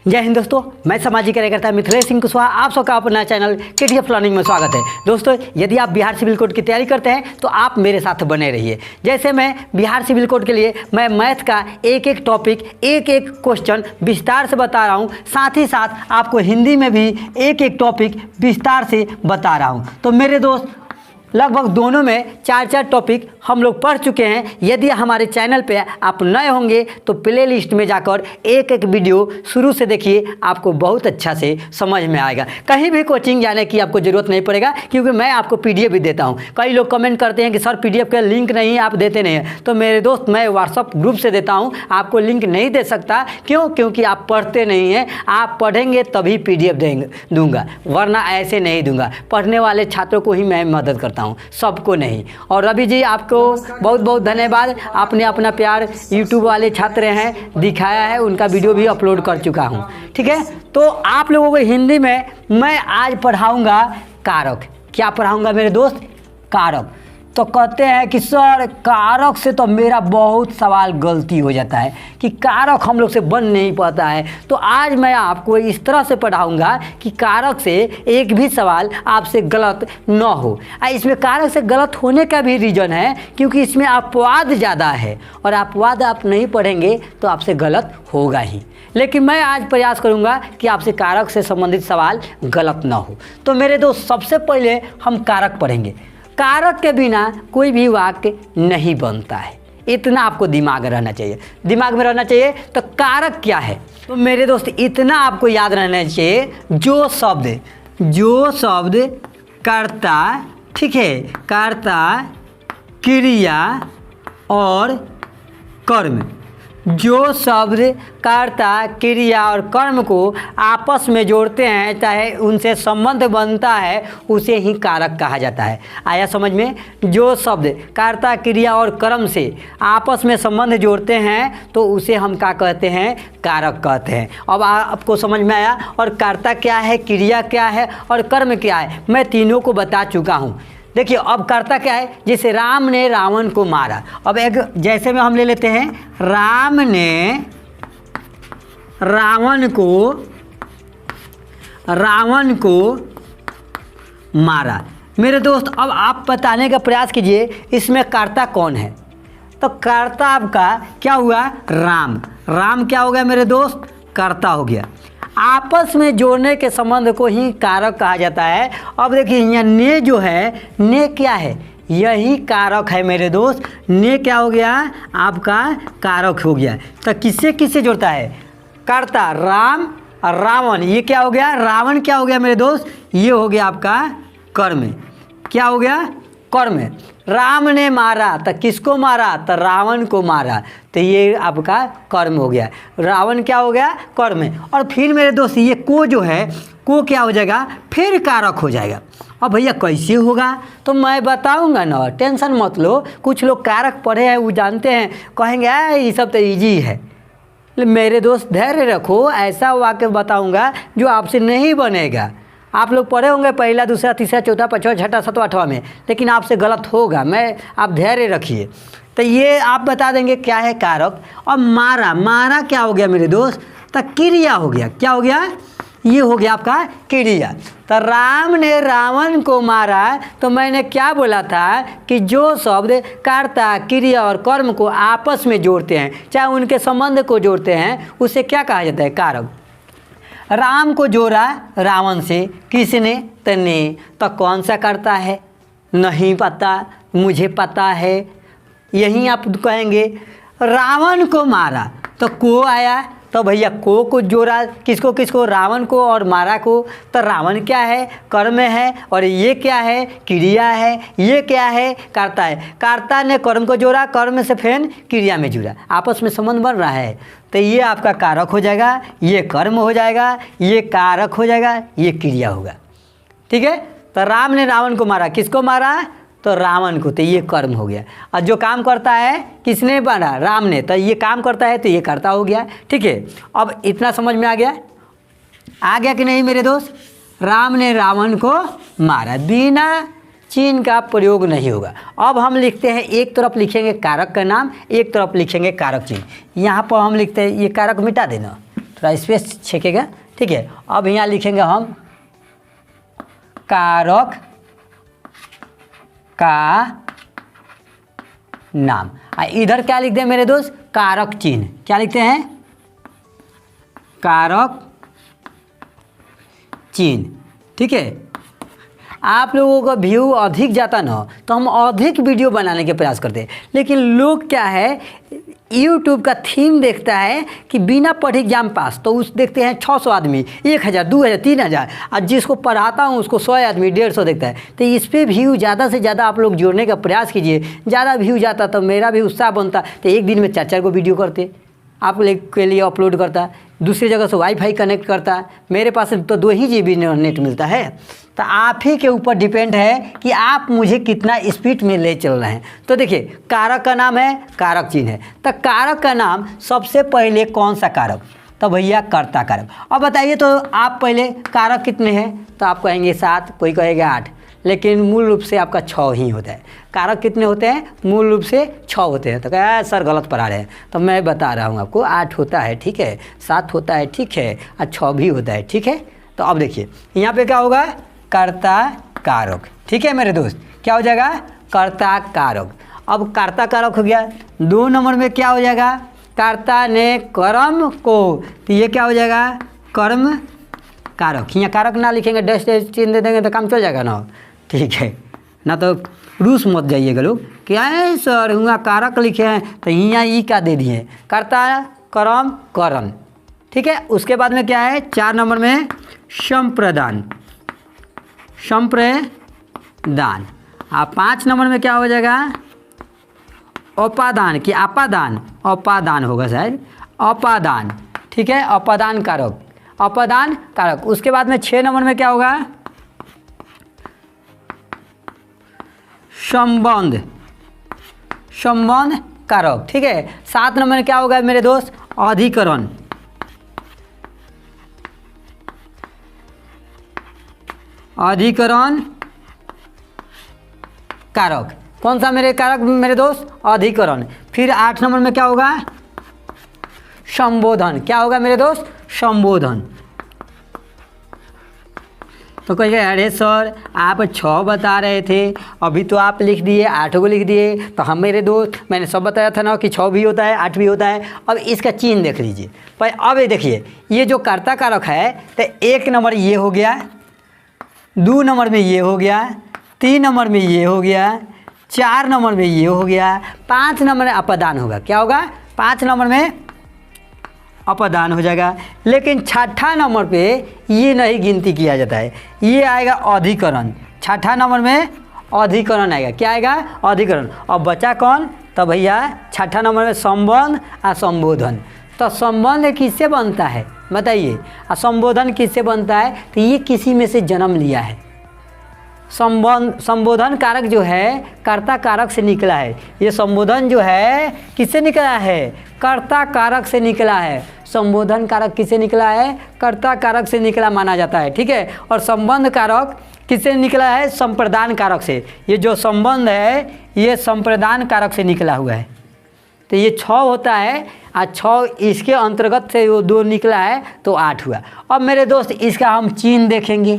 जय हिंद दोस्तों, मैं सामाजिक कार्यकर्ता मिथिलेश सिंह कुशवाहा आप सबका अपना चैनल KTF लर्निंग में स्वागत है। दोस्तों, यदि आप बिहार सिविल कोड की तैयारी करते हैं तो आप मेरे साथ बने रहिए। जैसे मैं बिहार सिविल कोड के लिए मैं मैथ का एक एक टॉपिक एक एक क्वेश्चन विस्तार से बता रहा हूं, साथ ही साथ आपको हिंदी में भी एक एक टॉपिक विस्तार से बता रहा हूं। तो मेरे दोस्त लगभग दोनों में चार चार टॉपिक हम लोग पढ़ चुके हैं। यदि हमारे चैनल पे आप नए होंगे तो प्ले लिस्ट में जाकर एक एक वीडियो शुरू से देखिए, आपको बहुत अच्छा से समझ में आएगा। कहीं भी कोचिंग जाने की आपको ज़रूरत नहीं पड़ेगा, क्योंकि मैं आपको PDF भी देता हूं। कई लोग कमेंट करते हैं कि सर PDF का लिंक नहीं, आप देते नहीं हैं। तो मेरे दोस्त, मैं व्हाट्सअप ग्रुप से देता हूँ, आपको लिंक नहीं दे सकता। क्यों? क्योंकि आप पढ़ते नहीं हैं। आप पढ़ेंगे तभी PDF दूंगा, वरना ऐसे नहीं दूंगा। पढ़ने वाले छात्रों को ही मैं मदद करता हूँ, सबको नहीं। और रवि जी, आपको बहुत बहुत धन्यवाद। आपने अपना प्यार YouTube वाले छात्र हैं दिखाया है, उनका वीडियो भी अपलोड कर चुका हूँ। ठीक है, तो आप लोगों को हिंदी में मैं आज पढ़ाऊँगा कारक। क्या पढ़ाऊँगा मेरे दोस्त? कारक। तो कहते हैं कि सर कारक से तो मेरा बहुत सवाल गलती हो जाता है कि कारक हम लोग से बन नहीं पाता है। तो आज मैं आपको इस तरह से पढ़ाऊंगा कि कारक से एक भी सवाल आपसे गलत न हो। इसमें कारक से गलत होने का भी रीज़न है, क्योंकि इसमें अपवाद ज़्यादा है, और अपवाद आप नहीं पढ़ेंगे तो आपसे गलत होगा ही। लेकिन मैं आज प्रयास करूंगा कि आपसे कारक से संबंधित सवाल गलत ना हो। तो मेरे दोस्त, सबसे पहले हम कारक पढ़ेंगे। कारक के बिना कोई भी वाक्य नहीं बनता है, इतना आपको दिमाग रहना चाहिए, दिमाग में रहना चाहिए। तो कारक क्या है? तो मेरे दोस्त, इतना आपको याद रहना चाहिए, जो शब्द कर्ता, ठीक है, कर्ता, क्रिया और कर्म, जो शब्द कर्ता, क्रिया और कर्म को आपस में जोड़ते हैं, चाहे उनसे संबंध बनता है, उसे ही कारक कहा जाता है। आया समझ में? जो शब्द कर्ता, क्रिया और कर्म से आपस में संबंध जोड़ते हैं तो उसे हम क्या कहते हैं? कारक कहते हैं। अब आपको समझ में आया? और कर्ता क्या है, क्रिया क्या है और कर्म क्या है, मैं तीनों को बता चुका हूँ। देखिए, अब कर्ता क्या है? जैसे राम ने रावण को मारा। अब एक जैसे में हम ले लेते हैं, राम ने रावण को मारा। मेरे दोस्त, अब आप बताने का प्रयास कीजिए इसमें कर्ता कौन है। तो कर्ता आपका क्या हुआ? राम। राम क्या हो गया मेरे दोस्त? कर्ता हो गया। आपस में जोड़ने के संबंध को ही कारक कहा जाता है। अब देखिए, यहाँ ने जो है, ने क्या है? यही कारक है मेरे दोस्त। ने क्या हो गया? आपका कारक हो गया। तो किससे किससे जोड़ता है? कर्ता राम और रावण, ये क्या हो गया? रावण क्या हो गया मेरे दोस्त? ये हो गया आपका कर्म। क्या हो गया? कर्म। राम ने मारा, तो किसको मारा? तो रावण को मारा, तो ये आपका कर्म हो गया। रावण क्या हो गया? कर्म। और फिर मेरे दोस्त, ये को जो है, को क्या हो जाएगा? फिर कारक हो जाएगा। अब भैया कैसे होगा? तो मैं बताऊंगा ना, टेंशन मत लो। कुछ लोग कारक पढ़े हैं, वो जानते हैं, कहेंगे ये सब तो ईजी है। मेरे दोस्त, धैर्य रखो, ऐसा वाक्य बताऊंगा जो आपसे नहीं बनेगा। आप लोग पढ़े होंगे पहला, दूसरा, तीसरा, चौथा, पाँचवा, छठा, सातवां, आठवां में, लेकिन आपसे गलत होगा। आप धैर्य रखिए। तो ये आप बता देंगे क्या है कारक। और मारा क्या हो गया मेरे दोस्त? तो क्रिया हो गया। क्या हो गया? ये हो गया आपका क्रिया। तो राम ने रावण को मारा, तो मैंने क्या बोला था कि जो शब्द कर्ता, क्रिया और कर्म को आपस में जोड़ते हैं, चाहे उनके संबंध को जोड़ते हैं, उसे क्या कहा जाता है? कारक। राम को जोड़ा रावण से, किसने? तो ने। तो कौन सा करता है? नहीं पता, मुझे पता है। यही आप कहेंगे। रावण को मारा, तो को आया, तो भैया को जोड़ा किसको किसको? रावण को और मारा को। तो रावण क्या है? कर्म है। और ये क्या है? क्रिया है। ये क्या है? कर्ता है। कर्ता ने कर्म को जोड़ा, कर्म से फिर क्रिया में जुड़ा, आपस में संबंध बन रहा है, तो ये आपका कारक हो जाएगा, ये कर्म हो जाएगा, ये कारक हो जाएगा, ये क्रिया होगा। ठीक है। तो राम ने रावण को मारा, किसको मारा? तो रावण को, तो ये कर्म हो गया। और जो काम करता है, किसने मारा? राम ने, तो ये काम करता है, तो ये कर्ता हो गया। ठीक है, अब इतना समझ में आ गया? आ गया कि नहीं मेरे दोस्त? राम ने रावण को मारा, बिना चिन्ह का प्रयोग नहीं होगा। अब हम लिखते हैं, एक तरफ लिखेंगे कारक का नाम, एक तरफ लिखेंगे कारक चिन्ह। यहाँ पर हम लिखते हैं, ये कारक मिटा देना, थोड़ा स्पेस छेकेगा, ठीक है। अब यहाँ लिखेंगे हम कारक का नाम। इधर क्या लिखते हैं मेरे दोस्त, कारक चिन्ह। क्या लिखते हैं, कारक चिन्ह, ठीक है। आप लोगों का व्यू अधिक जाता ना तो हम अधिक वीडियो बनाने के प्रयास करते हैं, लेकिन लोग क्या है यूट्यूब का थीम देखता है कि बिना पढ़े एग्जाम पास, तो उस देखते हैं 600 आदमी, 1000, 2000, 3000, और जिसको पढ़ाता हूँ उसको 100 आदमी 150 देखता है। तो इस पर व्यू ज़्यादा से ज़्यादा आप लोग जोड़ने का प्रयास कीजिए। ज़्यादा व्यू जाता तो मेरा भी उत्साह बनता, तो एक दिन में 4-4 को वीडियो करते, आप लोग के लिए अपलोड करता, दूसरी जगह से वाईफाई कनेक्ट करता। मेरे पास तो 2 ही GB नेट मिलता है। तो आप ही के ऊपर डिपेंड है कि आप मुझे कितना स्पीड में ले चल रहे हैं। तो देखिए कारक का नाम है, कारक चिन्ह है। तो कारक का नाम सबसे पहले कौन सा कारक, तो भैया कर्ता कारक। अब बताइए तो आप पहले कारक कितने हैं, तो आप कहेंगे 7, कोई कहेगा 8, लेकिन मूल रूप से आपका 6 ही होता है। कारक कितने होते हैं, मूल रूप से 6 होते हैं। तो क्या सर गलत पढ़ा रहे हैं, तो मैं बता रहा हूँ आपको 8 होता है, ठीक है, 7 होता है, ठीक है, और 6 भी होता है, ठीक है। तो अब देखिए यहाँ पे क्या होगा, कर्ता कारक, ठीक है मेरे दोस्त, क्या हो जाएगा, कर्ता कारक। अब कर्ता कारक हो गया। 2 नंबर में क्या हो जाएगा, कर्ता ने कर्म को, तो ये क्या हो जाएगा, कर्म कारक। यहाँ कारक ना लिखेंगे, डस्ट चिन्ह दे देंगे तो काम चल जाएगा ना, ठीक है ना। तो रूस मत जाइएगा लोग, क्या है सर हुआ कारक लिखे हैं तो यहाँ ई का दे दिए, कर्ता कर्म करण, ठीक है। उसके बाद में क्या है, 4 नंबर में संप्रदान, संप्रदान। 5 नंबर में क्या हो जाएगा, उपादान कि अपादान, उपादान होगा शायद, अपादान, ठीक है, अपादान कारक, अपादान कारक। उसके बाद में 6 नंबर में क्या होगा, संबंध, संबंध कारक, ठीक है। 7 नंबर में क्या होगा मेरे दोस्त, अधिकरण, अधिकरण कारक। कौन सा मेरे कारक मेरे दोस्त, अधिकरण। फिर 8 नंबर में क्या होगा, संबोधन, क्या होगा मेरे दोस्त, संबोधन। तो कहिए अरे सर आप 6 बता रहे थे, अभी तो आप लिख दिए 8 को लिख दिए। तो हम मेरे दोस्त मैंने सब बताया था ना कि 6 भी होता है, 8 भी होता है। अब इसका चिन्ह देख लीजिए। पर अब ये देखिए ये जो कर्ता कारक है, तो 1 नंबर ये हो गया, 2 नंबर में ये हो गया, 3 नंबर में ये हो गया, 4 नंबर में ये हो गया, 5 नंबर में अपदान होगा। क्या होगा, 5 नंबर में अपदान हो जाएगा। लेकिन 6ठा नंबर पे ये नहीं गिनती किया जाता है, ये आएगा अधिकरण। 6ठा नंबर में अधिकरण आएगा, क्या आएगा, अधिकरण। अब बचा कौन, तो भैया 6ठा नंबर में संबंध और संबोधन। तो संबंध किससे बनता है बताइए, और संबोधन किससे बनता है, तो ये किसी में से जन्म लिया है। संबंध, संबोधन कारक जो है कर्ता कारक से निकला है। ये संबोधन जो है किससे निकला है, कर्ता कारक से निकला है। संबोधन कारक किससे निकला है, कर्ता कारक से निकला माना जाता है, ठीक है। और संबंध कारक किससे निकला है, संप्रदान कारक से। ये जो संबंध है ये संप्रदान कारक से निकला हुआ है। तो ये 6 होता है और 6 इसके अंतर्गत से वो 2 निकला है तो 8 हुआ। अब मेरे दोस्त इसका हम चिन्ह देखेंगे।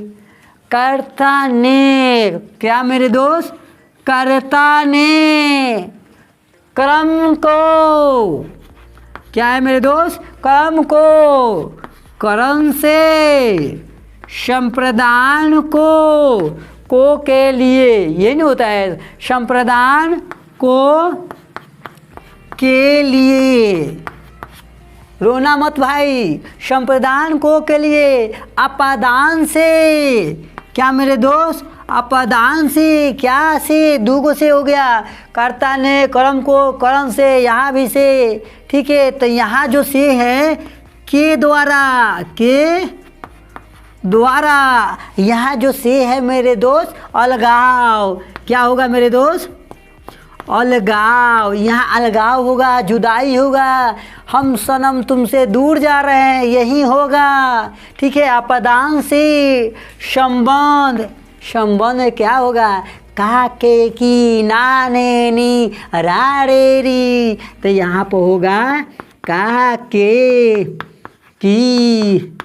कर्ता ने, क्या मेरे दोस्त, कर्ता ने कर्म को, क्या है मेरे दोस्त, कर्म को करण से, संप्रदान को के लिए, ये नहीं होता है, संप्रदान को के लिए, रोना मत भाई, संप्रदान को के लिए, अपादान से, क्या मेरे दोस्त, अपादान से, क्या से, 2 को से हो गया। कर्ता ने कर्म को करण से, यहाँ भी से, ठीक है। तो यहाँ जो से है के द्वारा, के द्वारा, यहाँ जो से है मेरे दोस्त अलगाव, क्या होगा मेरे दोस्त, अलगाव। यहाँ अलगाव होगा, जुदाई होगा, हम सनम तुमसे दूर जा रहे हैं, यही होगा, ठीक है। अपदान से संबंध, संबंध क्या होगा, का के की ना ने नी रा रे री। तो यहाँ पर होगा का टी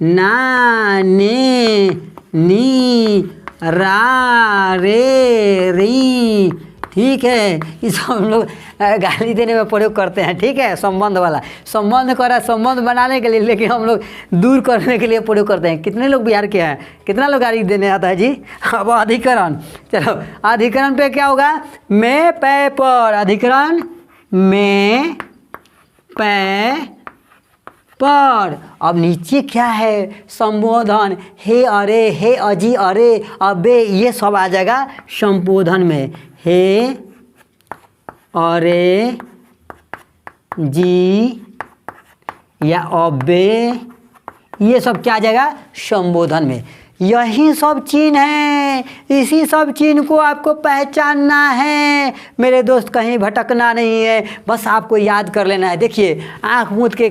ना ने नी रा रे री। ठीक है, इस हम लोग गाली देने में प्रयोग करते हैं। ठीक है, संबंध वाला, संबंध करा संबंध बनाने के लिए, लेकिन हम लोग दूर करने के लिए प्रयोग करते हैं। कितने लोग बिहार के हैं, कितना लोग गाली देने आता है जी। अब अधिकरण, चलो अधिकरण पे क्या होगा, मैं पै पर, अधिकरण मैं पै पर। अब नीचे क्या है, संबोधन, हे अरे, हे अजी, अरे, अबे, ये सब आ जाएगा संबोधन में। हे अरे जी या अबे, ये सब क्या आ जाएगा संबोधन में। यही सब चिन्ह है, इसी सब चिन्ह को आपको पहचानना है मेरे दोस्त, कहीं भटकना नहीं है, बस आपको याद कर लेना है। देखिए आँख मूंद के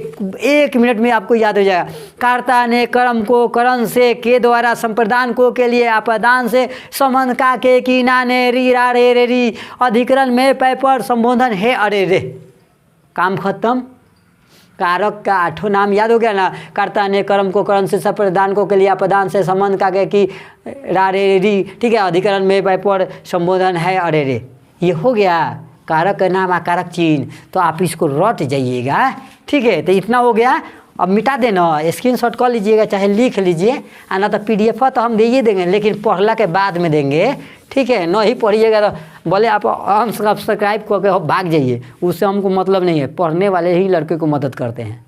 1 मिनट में आपको याद हो जाएगा। कर्ता ने कर्म को करण से, के द्वारा, संप्रदान को, के लिए, अपदान से, संबंध का, के, की, ना, ने, री, रा, रे, रे, री, अधिकरण में पै पर, संबोधन है अरे रे। काम खत्म। कारक का 8 नाम याद हो गया ना, कर्ता ने कर्म को करण से, संप्रदान को, के लिए, अपदान से, संबंध का, के, की, रा, रे, री। ठीक है, अधिकरण में पै पर, संबोधन है अरे रे। ये हो गया कारक का नाम, आकारक चिन्ह। तो आप इसको रट जाइएगा। ठीक है, तो इतना हो गया। अब मिटा देना, स्क्रीनशॉट कर लीजिएगा, चाहे लिख लीजिए, ना तो PDF तो हम दे ही देंगे, लेकिन पढ़ला के बाद में देंगे। ठीक है, नहीं पढ़िएगा तो बोले आप अनसब्सक्राइब करके भाग जाइए, उससे हमको मतलब नहीं है। पढ़ने वाले ही लड़के को मदद करते हैं।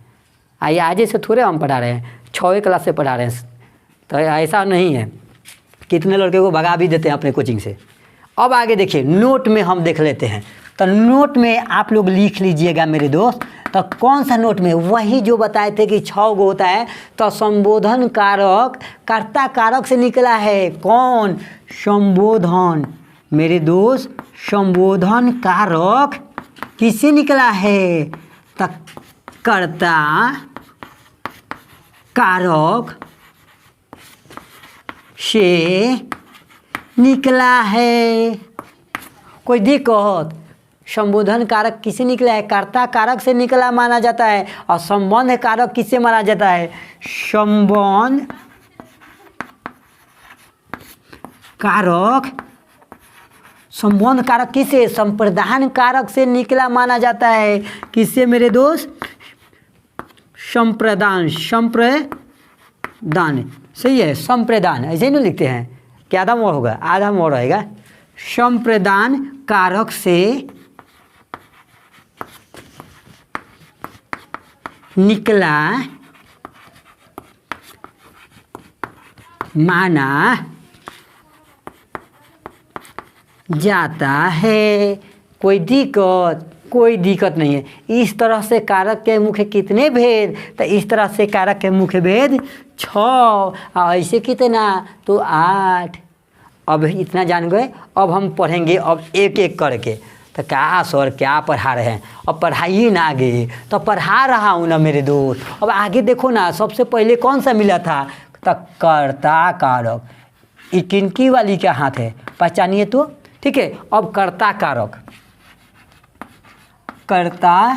आइए, आज से थोड़े हम पढ़ा रहे हैं, 6वीं क्लास से पढ़ा रहे हैं, तो ऐसा नहीं है। कितने लड़के को भगा भी देते हैं अपने कोचिंग से। अब आगे देखिए, नोट में हम देख लेते हैं। तो नोट में आप लोग लिख लीजिएगा मेरे दोस्त। तो कौन सा नोट में, वही जो बताए थे कि 6 गो होता है। तो संबोधन कारक कर्ता कारक से निकला है। कौन, संबोधन मेरे दोस्त, संबोधन कारक किससे निकला है, तो कर्ता कारक से निकला है। कोई दिक्कत, संबोधन कारक किससे निकला है, कर्ता कारक से निकला माना जाता है। और संबंध कारक किससे माना जाता है, संबंध कारक, संबंध कारक किससे, संप्रदान कारक से निकला माना जाता है। किससे मेरे दोस्त, संप्रदान, संप्रदान सही है, संप्रदान ऐसे ही नहीं लिखते हैं, क्या आधा मोड़ होगा, आधा मोड़ रहेगा। संप्रदान कारक से निकला माना जाता है। कोई दिक्कत नहीं है। इस तरह से कारक के मुख्य कितने भेद, तो इस तरह से कारक के मुख्य भेद 6, ऐसे कितना तो 8। अब इतना जान गए। अब हम पढ़ेंगे अब एक एक करके। तो क्या सर क्या पढ़ा रहे हैं, अब पढ़ाइए ना आगे। तो पढ़ा रहा हूँ ना मेरे दोस्त। अब आगे देखो ना, सबसे पहले कौन सा मिला था, तो कर्ता कारक। ये किनकी वाली क्या हाथ है, पहचानिए तो। ठीक है, अब कर्ता कारक, कर्ता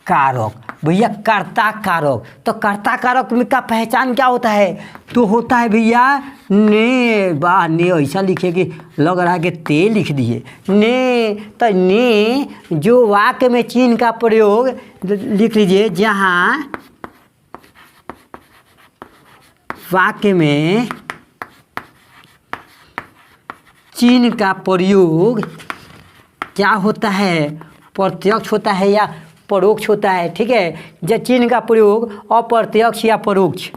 कारक भैया, कर्ता कारक। तो कर्ता कारक में का पहचान क्या होता है, तो होता है भैया ने, वाह ने ऐसा लिखे कि लग रहा है कि ते लिख दिए ने। तो ने जो वाक्य में चिन्ह का प्रयोग लिख लीजिए, जहाँ वाक्य में चिन्ह का प्रयोग क्या होता है, प्रत्यक्ष होता है या परोक्ष होता है। ठीक है, जब चिन्ह का प्रयोग अप्रत्यक्ष या परोक्ष,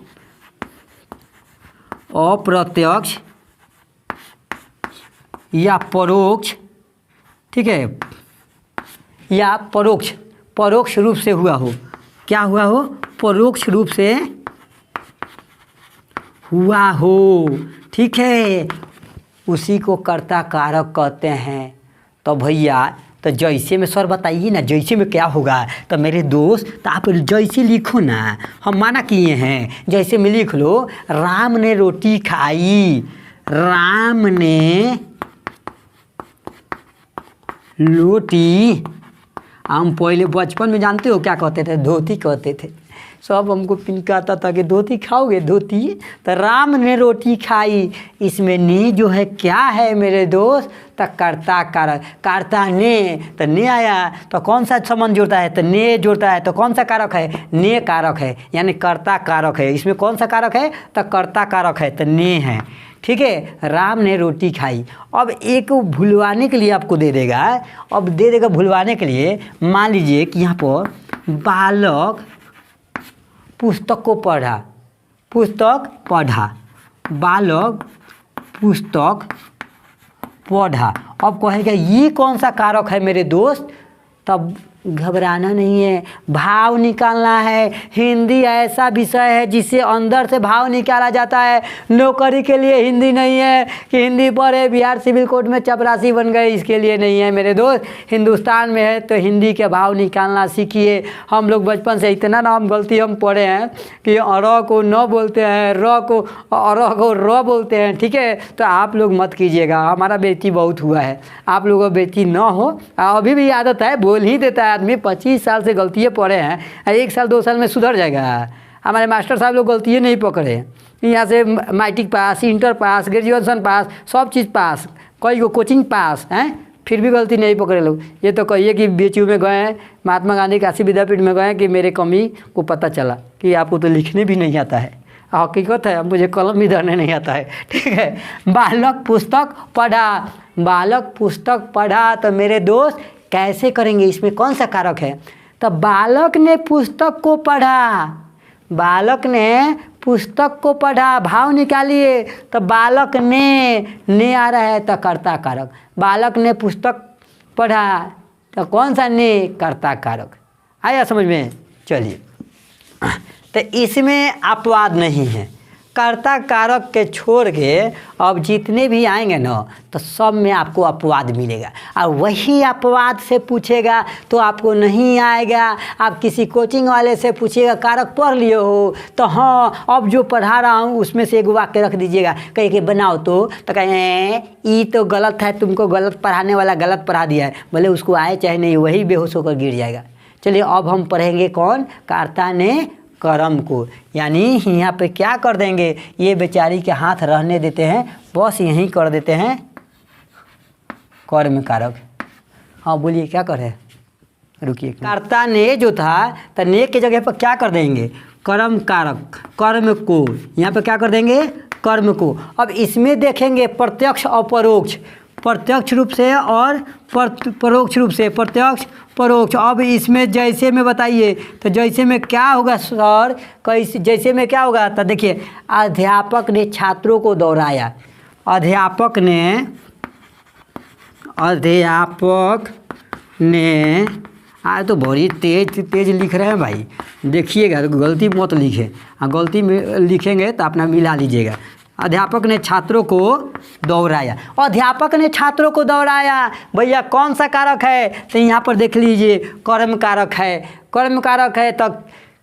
अप्रत्यक्ष या परोक्ष, ठीक है, या परोक्ष रूप से हुआ हो, क्या हुआ हो, परोक्ष रूप से हुआ हो। ठीक है, उसी को कर्ता कारक कहते हैं। तो भैया तो जैसे में सर बताइए ना, जैसे में क्या होगा, तो मेरे दोस्त तो आप जैसे लिखो ना, हम माना किए हैं, जैसे में लिख लो। राम ने रोटी खाई, राम ने रोटी हम पहले बचपन में जानते हो क्या कहते थे, धोती कहते थे। सब हमको पिनकाता था कि धोती खाओगे, धोती। तो राम ने रोटी खाई, इसमें ने जो है क्या है मेरे दोस्त, तो कर्ता कारक, कर्ता ने, तो ने आया तो कौन सा संबंध जुड़ता है, तो ने जुड़ता है, तो कौन सा कारक है, ने कारक है, यानी कर्ता कारक है। इसमें कौन सा कारक है, तो कर्ता कारक है, तो ने है। ठीक है, राम ने रोटी खाई। अब एक भुलवाने के लिए आपको दे देगा, अब दे देगा भुलवाने के लिए। मान लीजिए कि यहाँ पर बालक पुस्तक को पढ़ा, पुस्तक पढ़ा, बालक पुस्तक पढ़ा। अब कहेगा ये कौन सा कारक है मेरे दोस्त, तब घबराना नहीं है, भाव निकालना है। हिंदी ऐसा विषय है जिससे अंदर से भाव निकाला जाता है। नौकरी के लिए हिंदी नहीं है कि हिंदी पढ़े बिहार सिविल कोड में चपरासी बन गए, इसके लिए नहीं है मेरे दोस्त। हिंदुस्तान में है तो हिंदी के भाव निकालना सीखिए। हम लोग बचपन से इतना नाम गलती हम पढ़े हैं कि र को न बोलते हैं, र को र बोलते हैं। ठीक है, तो आप लोग मत कीजिएगा, हमारा बेइज्जती बहुत हुआ है, आप लोगों को बेइज्जती न हो। अभी भी आदत है, बोल ही देता है आदमी। 25 साल से गलतियाँ पढ़े हैं, 1 साल 2 साल में सुधर जाएगा। हमारे मास्टर साहब लोग गलतियाँ नहीं पकड़े, यहाँ से matric pass, inter pass, graduation pass, सब चीज़ पास, कई को कोचिंग पास हैं, फिर भी गलती नहीं पकड़े लोग। ये तो कहिए कि BHU में गए हैं, महात्मा गांधी काशी विद्यापीठ में गए कि मेरे कमी को पता चला कि आपको तो लिखने भी नहीं आता है। हकीकत है, मुझे कलम भी धरने नहीं आता है। ठीक है, बालक पुस्तक पढ़ा, बालक पुस्तक पढ़ा। तो मेरे दोस्त कैसे करेंगे, इसमें कौन सा कारक है, तो बालक ने पुस्तक को पढ़ा, बालक ने पुस्तक को पढ़ा, भाव निकालिए। तो बालक ने आ रहा है तो कर्ता कारक, बालक ने पुस्तक पढ़ा तो कौन सा ने, कर्ता कारक। आया समझ में, चलिए। तो इसमें अपवाद नहीं है, कर्ता कारक के छोड़ के अब जितने भी आएंगे ना तो सब में आपको अपवाद मिलेगा। और वही अपवाद से पूछेगा तो आपको नहीं आएगा। आप किसी कोचिंग वाले से पूछिएगा कारक पढ़ लिए हो, तो हाँ अब जो पढ़ा रहा हूँ उसमें से एक वाक्य रख दीजिएगा, कहीं के बनाओ तो कहें ये तो गलत है, तुमको गलत पढ़ाने वाला गलत पढ़ा दिया है, भले उसको आए चाहे नहीं, वही बेहोश होकर गिर जाएगा। चलिए अब हम पढ़ेंगे कौन, कर्ता ने कर्म को, यानी यहाँ पे क्या कर देंगे, ये बेचारी के हाथ रहने देते हैं, बस यहीं कर देते हैं कर्म कारक। हाँ बोलिए क्या करे, रुकिए। कर्ता ने जो था तो ने के जगह पर क्या कर देंगे, कर्म कारक, कर्म को, यहाँ पे क्या कर देंगे, कर्म को। अब इसमें देखेंगे प्रत्यक्ष और परोक्ष, प्रत्यक्ष रूप से और परोक्ष रूप से, प्रत्यक्ष परोक्ष। अब इसमें जैसे में बताइए, तो जैसे में क्या होगा सर, कैसे जैसे में क्या होगा, तो देखिए अध्यापक ने छात्रों को दौड़ाया, अध्यापक ने आज तो बड़ी तेज लिख रहे हैं भाई, देखिएगा तो गलती मत लिखे, गलती में लिखेंगे तो अपना मिला लीजिएगा। अध्यापक ने छात्रों को दौड़ाया, अध्यापक ने छात्रों को दौड़ाया, भैया कौन सा कारक है, तो यहाँ पर देख लीजिए कर्म कारक है, कर्म कारक है। तो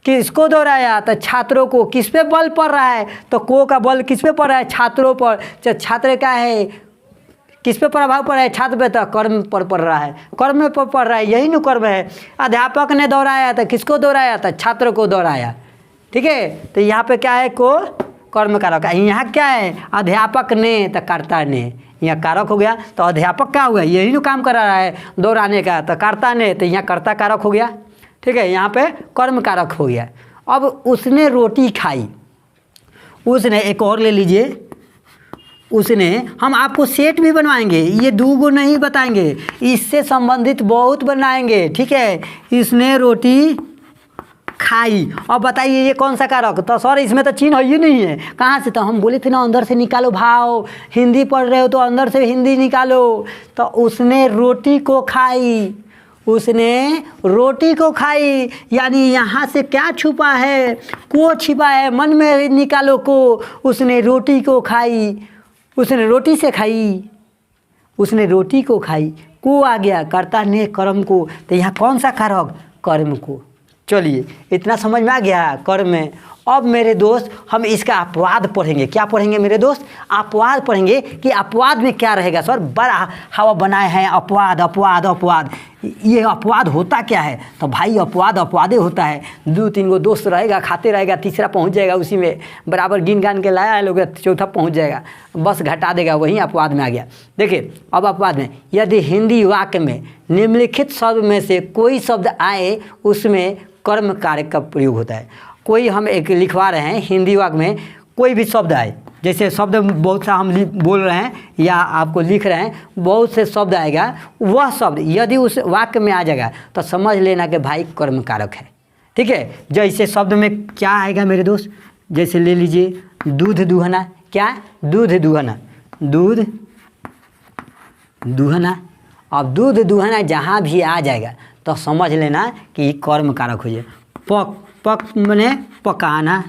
किसको दौड़ाया, तो छात्रों को। किस पे बल पड़ रहा है, तो को का बल किस पे पड़ रहा है, छात्रों पर। छात्र क्या है, किस पे प्रभाव पड़ रहा है, छात्र पे, तो कर्म पर पड़ रहा है, कर्म पर पड़ रहा है, यही न कर्म है। अध्यापक ने दौड़ाया, तो किसको दौड़ाया, तो छात्र को दौड़ाया। ठीक है, तो यहाँ पे क्या है, को कर्म कारक है। यहाँ क्या है, अध्यापक ने, तो कर्ता ने, यहाँ कारक हो गया। तो अध्यापक क्या हुआ, यही न काम कर रहा है दौड़ाने का, तो कर्ता ने, तो यहाँ कर्ता कारक हो गया। ठीक है, यहाँ पे कर्म कारक हो गया। अब उसने रोटी खाई, उसने, एक और ले लीजिए, उसने, हम आपको सेट भी बनवाएंगे, ये 2 गो नहीं बताएंगे, इससे संबंधित बहुत बनाएंगे। ठीक है, इसने रोटी खाई। अब बताइए ये कौन सा कारक, तो सर इसमें तो चिन्ह ही नहीं है, कहाँ से, तो हम बोले थे ना अंदर से निकालो भाव, हिंदी पढ़ रहे हो तो अंदर से हिंदी निकालो। तो उसने रोटी को खाई, उसने रोटी को खाई, यानी यहाँ से क्या छुपा है, को छिपा है, मन में निकालो को। उसने रोटी को खाई, उसने रोटी से खाई, उसने रोटी को खाई, को आ गया, कर्ता ने कर्म को, तो यहाँ कौन सा कारक, कर्म को। चलिए इतना समझ में आ गया कर्म में। अब मेरे दोस्त हम इसका अपवाद पढ़ेंगे। क्या पढ़ेंगे मेरे दोस्त? अपवाद पढ़ेंगे कि अपवाद में क्या रहेगा। सर बड़ा हवा बनाए हैं अपवाद अपवाद अपवाद, ये अपवाद होता क्या है? तो भाई अपवाद अपवादे होता है। 2-3 गो दोस्त रहेगा, खाते रहेगा, तीसरा पहुंच जाएगा, उसी में बराबर गिन गान के लाया है लोग, चौथा पहुंच जाएगा, बस घटा देगा, वही अपवाद में आ गया। देखिए अब अपवाद में यदि हिंदी वाक्य में निम्नलिखित शब्द में से कोई शब्द आए उसमें कर्म कारक का प्रयोग होता है। कोई हम एक लिखवा रहे हैं हिंदी वाक्य में कोई भी शब्द आए, जैसे शब्द बहुत सा हम बोल रहे हैं या आपको लिख रहे हैं, बहुत से शब्द आएगा, वह शब्द यदि उस वाक्य में आ जाएगा तो समझ लेना कि भाई कर्म कारक है। ठीक है, जैसे शब्द में क्या आएगा मेरे दोस्त, जैसे ले लीजिए दूध दुहना। क्या? दूध दुहना, दूध दुहना। अब दूध दुहना जहाँ भी आ जाएगा तो समझ लेना कि कर्म कारक हो जाए। पक पक मने पकाना,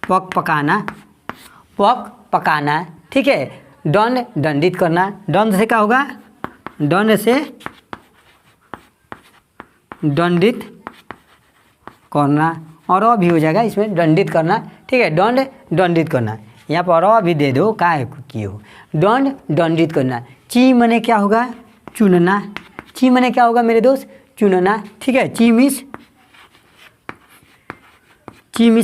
पक पकाना, पक पकाना। ठीक है, दंड दंडित करना, दंड से क्या होगा? दंड से दंडित करना, और भी हो जाएगा इसमें दंडित करना। ठीक है, दंड दंडित करना, यहाँ पर और भी दे दो का की हो, दंड दंडित करना। ची मने क्या होगा? चुनना। ची मने क्या होगा मेरे दोस्त? चुनना। ठीक है, ची मिस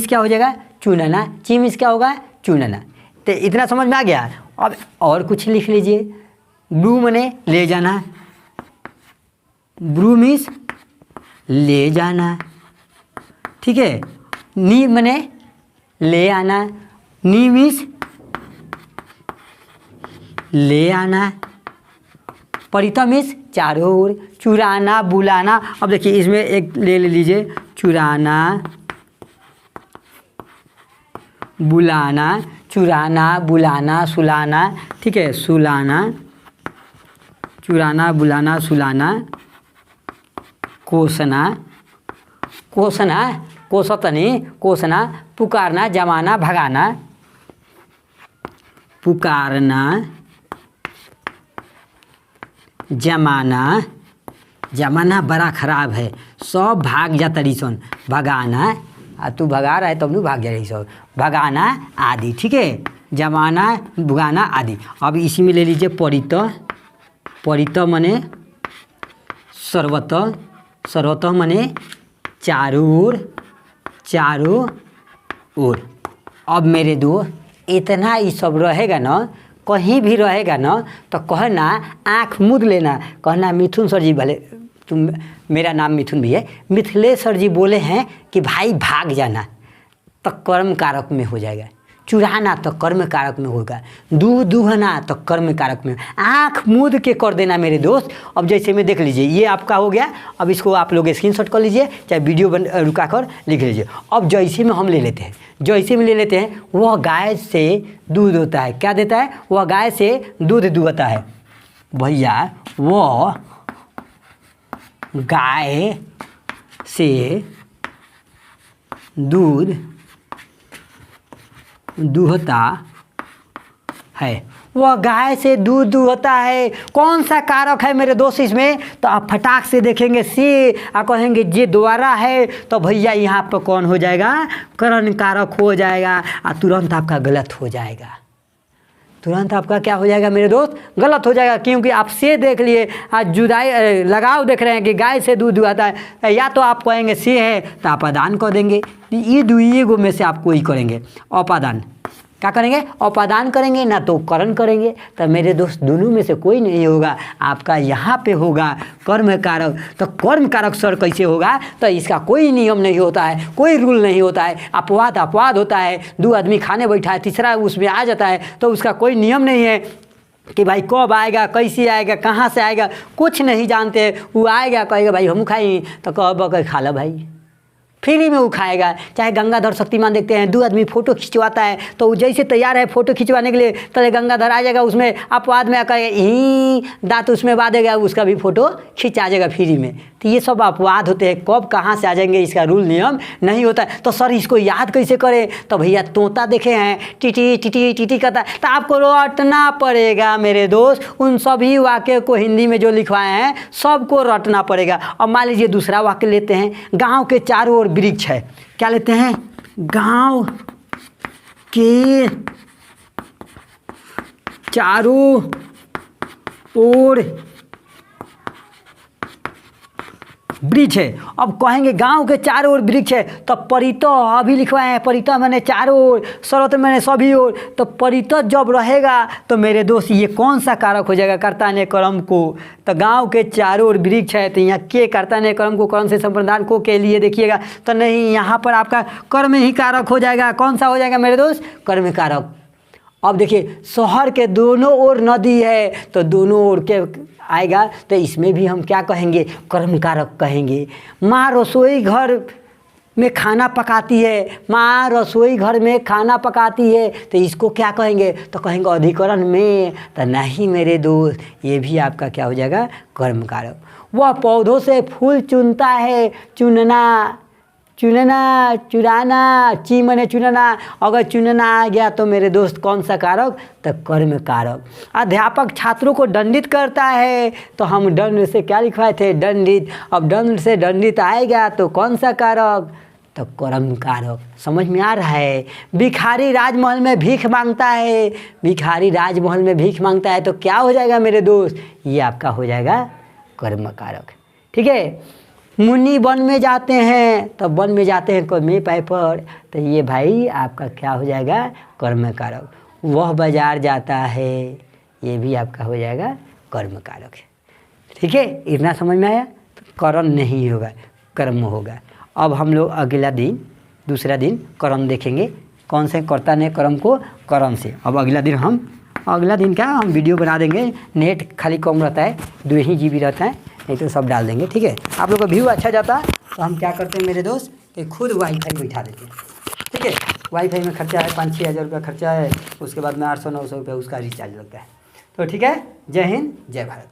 क्या हो जाएगा? चुनना। ची मिस क्या होगा? चुनना। तो इतना समझ में आ गया। अब और कुछ लिख लीजिए। ब्रू मने ले जाना, ब्रू मिस ले जाना। ठीक है, नी मने ले आना, नी मिस ले आना। परिता मिस चारों ओर, चुराना बुलाना। अब देखिए इसमें एक ले लीजिए, चुराना बुलाना, चुराना बुलाना सुलाना। ठीक है, सुलाना, चुराना बुलाना सुलाना, कोसना, कोसना कोसतनी कोसना, पुकारना जमाना भगाना, पुकारना जमाना। जमाना बड़ा खराब है, सब भाग जा तरी सन, भगाना, तू भगा रहा है तब नहीं भाग जा रही सब, भगाना आदि। ठीक है, जमाना भगाना आदि। अब इसी में ले लीजिए परित, परित मने सर्वत, सर्वत मने चारों ओर, चारों ओर। अब मेरे दोस्त इतना ही सब रहेगा ना, कहीं भी रहेगा ना तो कहना आँख मूंद लेना, कहना मिथुन सर जी भले, तुम, मेरा नाम मिथुन भी है, मिथिलेश सर जी बोले हैं कि भाई भाग जाना, तो कर्म कारक में हो जाएगा। चुराना तो कर्म कारक में होगा, दूध दुहना तो कर्म कारक में। आँख मूंद के कर देना मेरे दोस्त। अब जैसे में देख लीजिए ये आपका हो गया। अब इसको आप लोग स्क्रीनशॉट कर लीजिए, चाहे वीडियो रुका कर लिख लीजिए। अब जैसे में हम ले लेते हैं, जैसे में ले लेते हैं, वह गाय से दूध होता है। क्या देता है? वह गाय से दूध दुहता है। भैया वह गाय से दूध दुहता है, वह गाय से दूध दुहता है। कौन सा कारक है मेरे दोस्त इसमें? तो आप फटाक से देखेंगे से आप कहेंगे जे द्वारा है, तो भैया यहाँ पर कौन हो जाएगा? करण कारक हो जाएगा, और तुरंत आपका गलत हो जाएगा। तुरंत आपका क्या हो जाएगा मेरे दोस्त? गलत हो जाएगा, क्योंकि आप से देख लिए, आज जुदाई लगाव देख रहे हैं कि गाय से दूध दुहाता है, या तो आप कहेंगे से है तो आप अदान कर देंगे। ये दुइये गो में से आप कोई करेंगे, अपादान। क्या करेंगे? अपादान करेंगे, ना तो करण करेंगे। तो मेरे दोस्त दोनों में से कोई नहीं होगा, आपका यहाँ पे होगा कर्म कारक। तो कर्म कारक सर कैसे होगा? तो इसका कोई नियम नहीं होता है, कोई रूल नहीं होता है, अपवाद अपवाद होता है। 2 आदमी खाने बैठा है, तीसरा उसमें आ जाता है, तो उसका कोई नियम नहीं है कि भाई कब आएगा, कैसे आएगा, कहाँ से आएगा, कुछ नहीं जानते। वो आएगा कहेगा भाई हम खाई, तो कब खा लो भाई, फ्री में वो खाएगा। चाहे गंगाधर शक्तिमान देखते हैं, 2 आदमी फ़ोटो खिंचवाता है, तो वो जैसे तैयार है फ़ोटो खिंचवाने के लिए, तो गंगाधर आ जाएगा, उसमें अपवाद में आकर ही दांत उसमें बांधेगा, उसका भी फ़ोटो खिंचा जाएगा फ्री में। तो ये सब अपवाद होते हैं, कब कहाँ से आ जाएंगे इसका रूल नियम नहीं होता है। तो सर इसको याद कैसे करें? तो भैया तोता देखे हैं, टीटी टीटी टीटी करता है, तो आपको रटना पड़ेगा मेरे दोस्त। उन सभी वाक्य को हिंदी में जो लिखवाए हैं सबको रटना पड़ेगा। अब मान लीजिए दूसरा वाक्य लेते हैं, गाँव के चारों ओर वृक्ष है। क्या लेते हैं? गांव के चारों ओर वृक्ष है। अब कहेंगे गांव के चारों ओर वृक्ष है, तो परितः अभी लिखवाए हैं, परितः मैंने चारों ओर, सर्वत्र मैंने सभी ओर, तो परितः जब रहेगा तो मेरे दोस्त ये कौन सा कारक हो जाएगा कर्ता ने कर्म को। तो गांव के चारों ओर वृक्ष है, तो यहाँ के कर्ता ने कर्म को कर्म से संप्रदान को के लिए देखिएगा, तो नहीं, यहाँ पर आपका कर्म ही कारक हो जाएगा। कौन सा हो जाएगा मेरे दोस्त? कर्म कारक। अब देखिए शहर के दोनों ओर नदी है, तो दोनों ओर के आएगा, तो इसमें भी हम क्या कहेंगे? कर्म कारक कहेंगे। माँ रसोई घर में खाना पकाती है, माँ रसोई घर में खाना पकाती है, तो इसको क्या कहेंगे? तो कहेंगे अधिकरण में। तो नहीं मेरे दोस्त, ये भी आपका क्या हो जाएगा? कर्म कारक। वह पौधों से फूल चुनता है, चुनना, चुनना, चुराना, ची मने चुनना, अगर चुनना आ गया तो मेरे दोस्त कौन सा कारक? तो कर्म कारक। अध्यापक छात्रों को दंडित करता है, तो हम दंड से क्या लिखवाए थे? दंडित। अब दंड से दंडित आएगा तो कौन सा कारक? तो कर्म कारक। समझ में आ रहा है? भिखारी राजमहल में भीख मांगता है, भिखारी राजमहल में भीख मांगता है, तो क्या हो जाएगा मेरे दोस्त? ये आपका हो जाएगा कर्म कारक। ठीक है। मुनि वन में जाते हैं, तो वन में जाते हैं कर्मे पाए पर, तो ये भाई आपका क्या हो जाएगा? कर्म कारक। वह बाजार जाता है, ये भी आपका हो जाएगा कर्म कारक है। ठीक है, इतना समझ में आया? तो कर्म नहीं होगा, कर्म होगा। अब हम लोग अगला दिन, दूसरा दिन कर्म देखेंगे, कौन से कर्ता ने कर्म को कर्म से। अब अगला दिन क्या हम वीडियो बना देंगे, नेट खाली कम रहता है, 2 ही GB रहता है, नहीं तो सब डाल देंगे। ठीक है, आप लोग का व्यू अच्छा जाता तो हम क्या करते हैं मेरे दोस्त कि खुद वाईफाई बैठा देते हैं। ठीक है, वाईफाई में खर्चा है 5-6 हज़ार रुपया खर्चा है, उसके बाद में 800-900 रुपया उसका रिचार्ज लगता है। तो ठीक है, जय हिंद, जय भारत।